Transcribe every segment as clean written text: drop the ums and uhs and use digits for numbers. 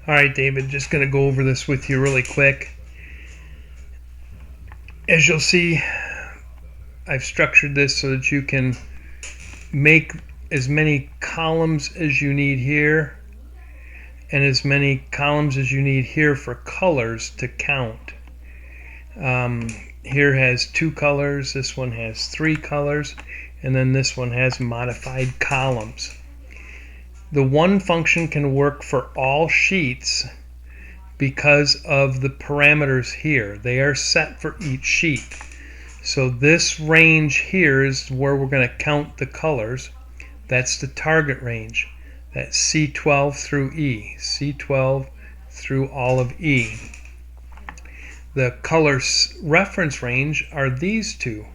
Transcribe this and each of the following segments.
All right, David, just going to go over this with you really quick. As you'll see, I've structured this so that you can make as many columns as you need here and as many columns as you need here for colors to count. Here has 2 colors, this one has 3 colors, and then this one has modified columns. The one function can work for all sheets because of the parameters here. They are set for each sheet. So this range here is where we're going to count the colors. That's the target range. That's C12 through E. C12 through all of E. The color reference range are these two.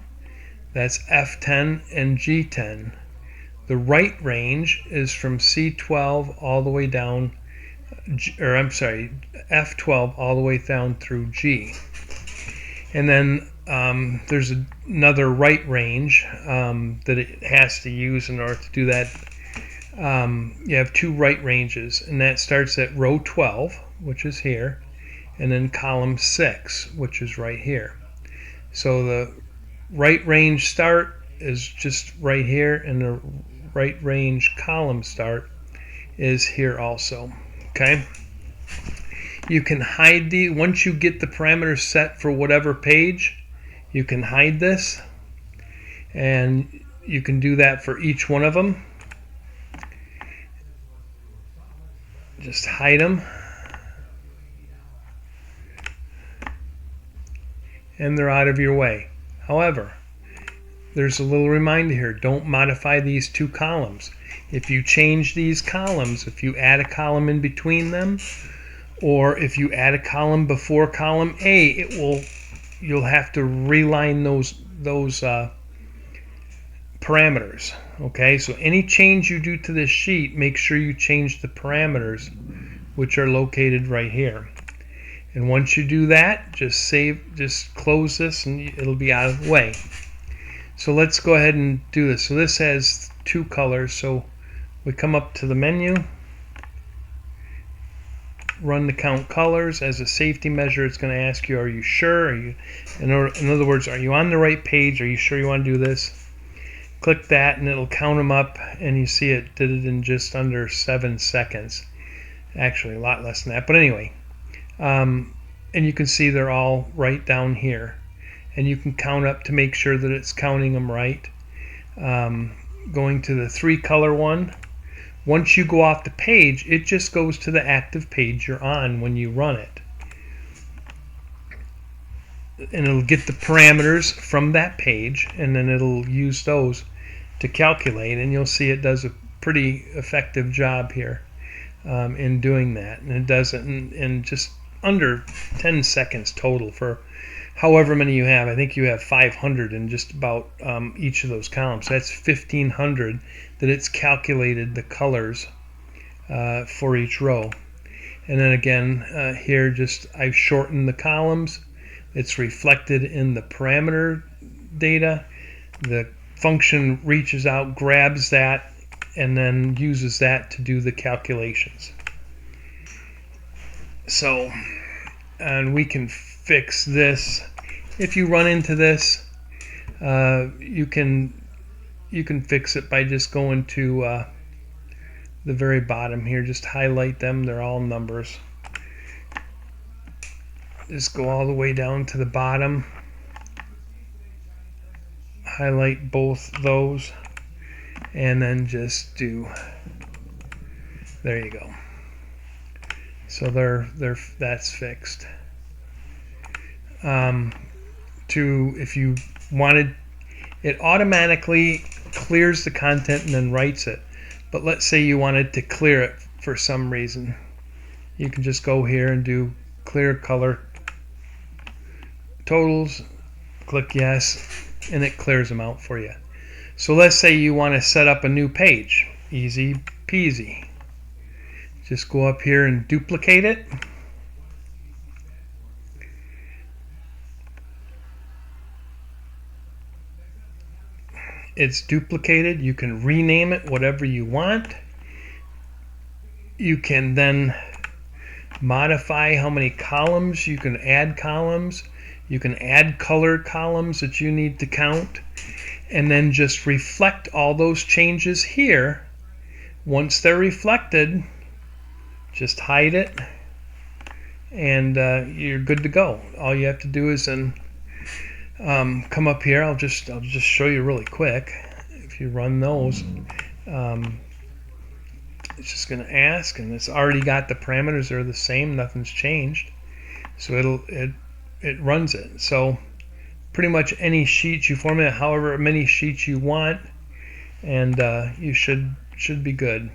That's F10 and G10. The right range is from C12 all the way down, F12 all the way down through G. And then there's another right range that it has to use in order to do that. You have 2 right ranges, and that starts at row 12, which is here, and then column 6, which is right here. So the right range start is just right here, and the right range column start is here also. Okay, you can hide the once you get the parameters set for whatever page, you can hide this, and you can do that for each one of them. Just hide them, and they're out of your way. However, there's a little reminder here. Don't modify these 2 columns. If you change these columns, if you add a column in between them, or if you add a column before column A, you'll have to reline those parameters. Okay, so any change you do to this sheet, make sure you change the parameters, which are located right here. And once you do that, just close this, and it'll be out of the way. So let's go ahead and do this. So this has 2 colors. So we come up to the menu, run the count colors. As a safety measure, it's going to ask you, are you sure? In other words, are you on the right page? Are you sure you want to do this? Click that, and it'll count them up, and you see it did it in just under 7 seconds. Actually, a lot less than that. But anyway, and you can see they're all right down here. And you can count up to make sure that it's counting them right. Going to the 3 color one, once you go off the page, it just goes to the active page you're on when you run it. And it'll get the parameters from that page, and then it'll use those to calculate, and you'll see it does a pretty effective job here in doing that. And it does it in just under 10 seconds total for however many you have. I think you have 500 in just about each of those columns. So that's 1,500 that it's calculated the colors for each row. And then again, here I've shortened the columns. It's reflected in the parameter data. The function reaches out, grabs that, and then uses that to do the calculations. So, and we can fix this. If you run into this, you can fix it by just going to the very bottom here. Just highlight them. They're all numbers. Just go all the way down to the bottom. Highlight both those, and then just do. There you go. So that's fixed. If you wanted, it automatically clears the content and then writes it. But let's say you wanted to clear it for some reason. You can just go here and do clear color totals, click yes, and it clears them out for you. So let's say you want to set up a new page. Easy peasy. Just go up here and duplicate it. It's duplicated. You can rename it whatever you want. You can then modify how many columns. You can add columns. You can add color columns that you need to count. And then just reflect all those changes here. Once they're reflected, just hide it, and you're good to go. All you have to do is then come up here. I'll just show you really quick. If you run those, it's just going to ask, and it's already got the parameters are the same. Nothing's changed, so it runs it. So pretty much any sheet you format, however many sheets you want, and you should be good.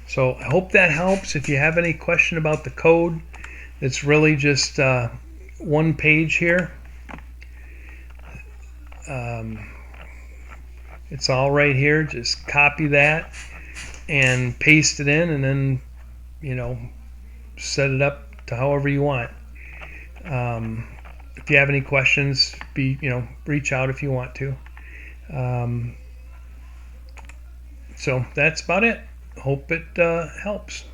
So I hope that helps. If you have any question about the code, it's really just one page here. It's all right here. Just copy that and paste it in, and then set it up to however you want. If you have any questions, reach out if you want to. So that's about it. Hope it helps.